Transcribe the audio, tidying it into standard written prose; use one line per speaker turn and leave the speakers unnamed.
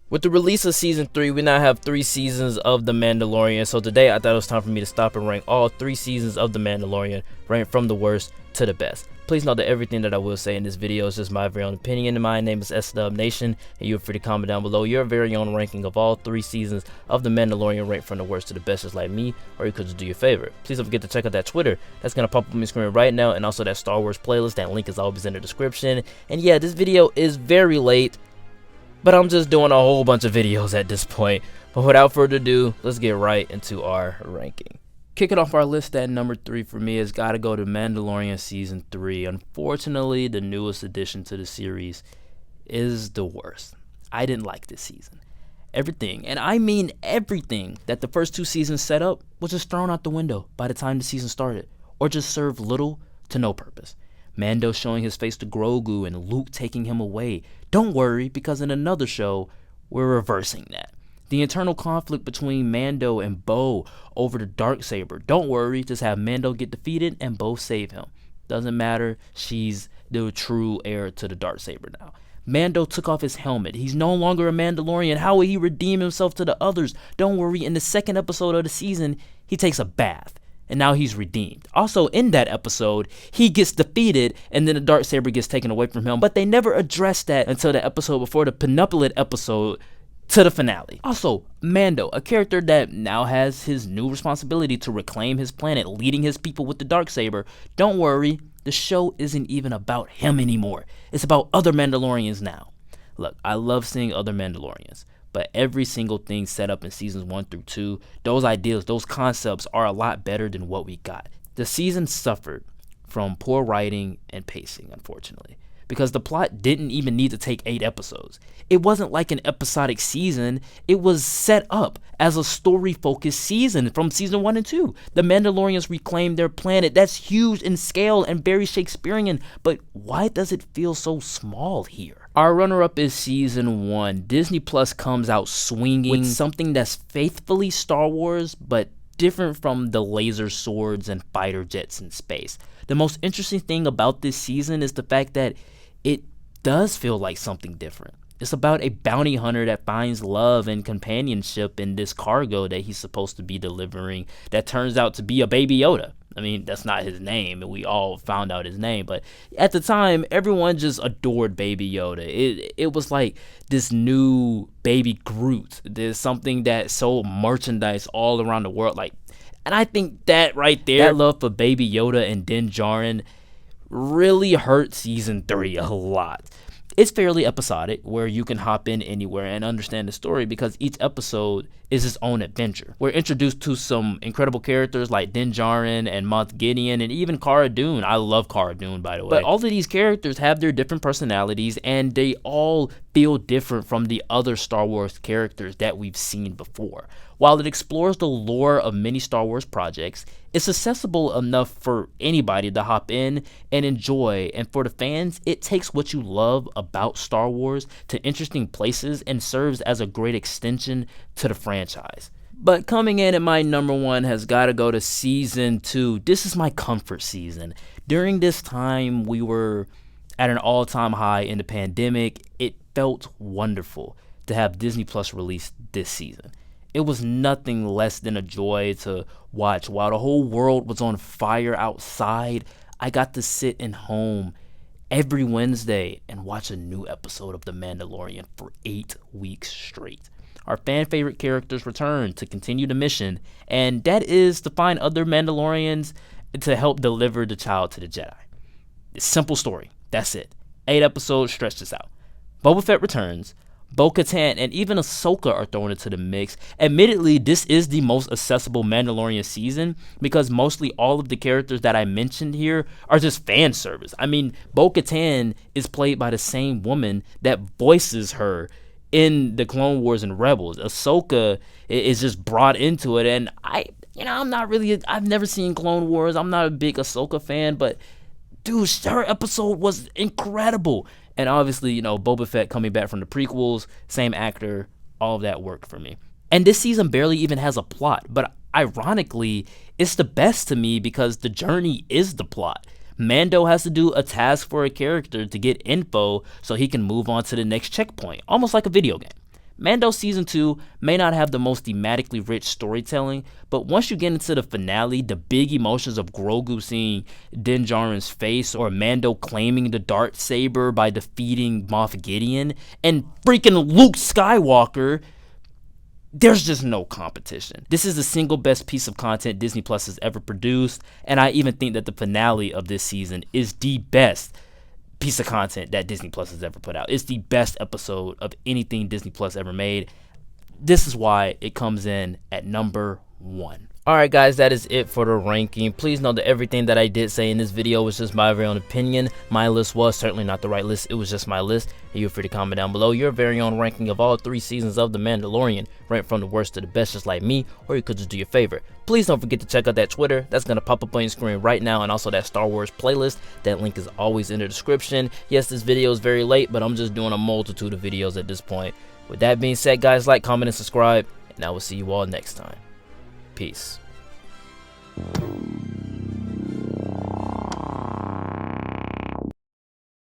With the release of Season 3, we now have 3 seasons of The Mandalorian, so today I thought it was time for me to stop and rank all 3 seasons of The Mandalorian, ranked from the worst to the best. Please note that everything that I will say in this video is just my very own opinion, and my name is SDubNation, and you're free to comment down below your very own ranking of all 3 seasons of The Mandalorian, ranked from the worst to the best, just like me, or you could just do your favorite. Please don't forget to check out that Twitter, that's going to pop up on my screen right now, and also that Star Wars playlist, that link is always in the description. And yeah, this video is very late, but I'm just doing a whole bunch of videos at this point. But without further ado, let's get right into our ranking. Kicking off our list at number 3 for me has got to go to Mandalorian Season 3. Unfortunately, the newest addition to the series is the worst. I didn't like this season. Everything, and I mean everything, that the first 2 seasons set up was just thrown out the window by the time the season started, or just served little to no purpose. Mando showing his face to Grogu and Luke taking him away. Don't worry, because in another show, we're reversing that. The internal conflict between Mando and Bo over the Darksaber. Don't worry, just have Mando get defeated and Bo save him. Doesn't matter, she's the true heir to the Darksaber now. Mando took off his helmet. He's no longer a Mandalorian. How will he redeem himself to the others? Don't worry, in the second episode of the season, he takes a bath. And now he's redeemed. Also, in that episode, he gets defeated, and then the Darksaber gets taken away from him. But they never addressed that until the episode before the penultimate episode to the finale. Also, Mando, a character that now has his new responsibility to reclaim his planet, leading his people with the Darksaber. Don't worry, the show isn't even about him anymore. It's about other Mandalorians now. Look, I love seeing other Mandalorians, but every single thing set up in seasons 1 through 2, those ideas, those concepts are a lot better than what we got. The season suffered from poor writing and pacing, unfortunately, because the plot didn't even need to take 8 episodes. It wasn't like an episodic season. It was set up as a story-focused season from season 1 and 2. The Mandalorians reclaimed their planet. That's huge in scale and very Shakespearean, but why does it feel so small here? Our runner-up is season 1. Disney Plus comes out swinging with something that's faithfully Star Wars, but different from the laser swords and fighter jets in space. The most interesting thing about this season is the fact that it does feel like something different. It's about a bounty hunter that finds love and companionship in this cargo that he's supposed to be delivering that turns out to be a Baby Yoda. I mean, that's not his name, and we all found out his name, but at the time, everyone just adored Baby Yoda. It was like this new baby Groot. There's something that sold merchandise all around the world, and I think that right there, that love for Baby Yoda and Din Djarin really hurt season 3 a lot. It's fairly episodic, where you can hop in anywhere and understand the story because each episode is its own adventure. We're introduced to some incredible characters like Din Djarin and Moff Gideon and even Cara Dune. I love Cara Dune, by the way. But all of these characters have their different personalities, and they all feel different from the other Star Wars characters that we've seen before. While it explores the lore of many Star Wars projects, it's accessible enough for anybody to hop in and enjoy, and for the fans, it takes what you love about Star Wars to interesting places and serves as a great extension to the franchise. But coming in at my number 1 has got to go to season 2. This is my comfort season. During this time, we were at an all-time high in the pandemic. It felt wonderful to have Disney Plus release this season. It was nothing less than a joy to watch. While the whole world was on fire outside, I got to sit in home every Wednesday and watch a new episode of The Mandalorian for 8 weeks straight. Our fan favorite characters return to continue the mission, and that is to find other Mandalorians to help deliver the child to the Jedi. It's a simple story. That's it. 8 episodes, stretch this out. Boba Fett returns. Bo-Katan and even Ahsoka are thrown into the mix. Admittedly, this is the most accessible Mandalorian season because mostly all of the characters that I mentioned here are just fan service. I mean, Bo-Katan is played by the same woman that voices her in the Clone Wars and Rebels. Ahsoka is just brought into it, and I've never seen Clone Wars. I'm not a big Ahsoka fan, but dude, her episode was incredible. And obviously, Boba Fett coming back from the prequels, same actor, all of that worked for me. And this season barely even has a plot, but ironically, it's the best to me because the journey is the plot. Mando has to do a task for a character to get info so he can move on to the next checkpoint, almost like a video game. Mando Season 2 may not have the most thematically rich storytelling, but once you get into the finale, the big emotions of Grogu seeing Din Djarin's face, or Mando claiming the Darksaber by defeating Moff Gideon, and freaking Luke Skywalker, there's just no competition. This is the single best piece of content Disney Plus has ever produced, and I even think that the finale of this season is the best piece of content that Disney Plus has ever put out. It's the best episode of anything Disney Plus ever made. This is why it comes in at number 1. Alright guys, that is it for the ranking. Please know that everything that I did say in this video was just my very own opinion. My list was certainly not the right list. It was just my list. And you're free to comment down below your very own ranking of all 3 seasons of The Mandalorian, ranked from the worst to the best, just like me, or you could just do your favorite. Please don't forget to check out that Twitter. That's going to pop up on your screen right now, and also that Star Wars playlist. That link is always in the description. Yes, this video is very late, but I'm just doing a multitude of videos at this point. With that being said, guys, like, comment, and subscribe, and I will see you all next time. Peace.